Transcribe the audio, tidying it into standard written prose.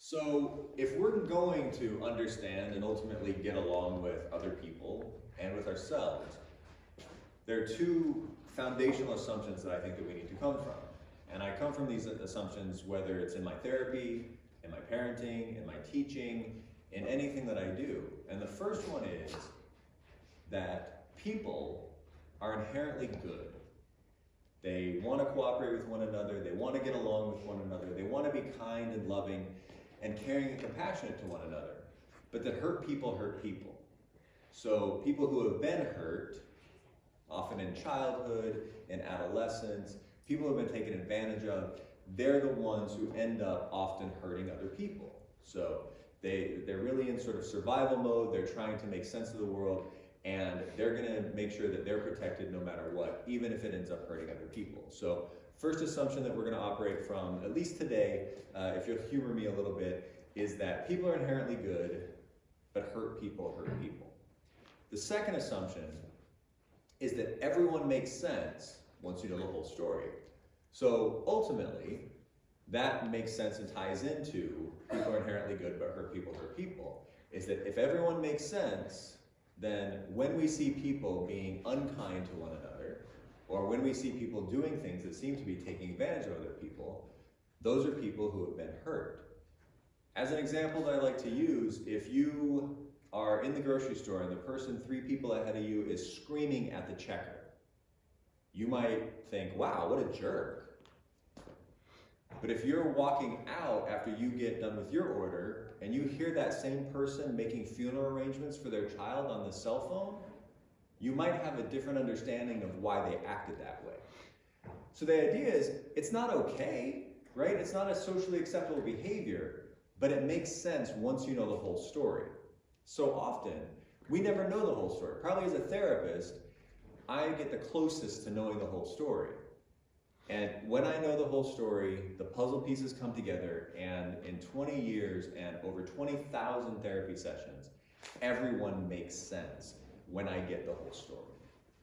So if we're going to understand and ultimately get along with other people and with ourselves, there are two foundational assumptions that I think that we need to come from. And I come from these assumptions whether it's in my therapy, in my parenting, in my teaching, in anything that I do. And the first one is that people are inherently good. They want to cooperate with one another, they want to get along with one another, they want to be kind and loving and caring and compassionate to one another. But that hurt people hurt people. So people who have been hurt, often in childhood, in adolescence, people who have been taken advantage of, they're the ones who end up often hurting other people. So they're really in sort of survival mode, they're trying to make sense of the world, and they're gonna make sure that they're protected no matter what, even if it ends up hurting other people. So first assumption that we're gonna operate from, at least today, if you'll humor me a little bit, is that people are inherently good, but hurt people hurt people. The second assumption is that everyone makes sense once you know the whole story. So ultimately, that makes sense and ties into people are inherently good, but hurt people, is that if everyone makes sense, then when we see people being unkind to one another, or when we see people doing things that seem to be taking advantage of other people, those are people who have been hurt. As an example that I like to use, if you are in the grocery store and the person 3 people ahead of you is screaming at the checker, you might think, wow, what a jerk. But if you're walking out after you get done with your order and you hear that same person making funeral arrangements for their child on the cell phone, you might have a different understanding of why they acted that way. So the idea is, it's not okay, right? It's not a socially acceptable behavior, but it makes sense once you know the whole story. So often, we never know the whole story. Probably as a therapist, I get the closest to knowing the whole story. And when I know the whole story, the puzzle pieces come together, and in 20 years and over 20,000 therapy sessions, everyone makes sense when I get the whole story.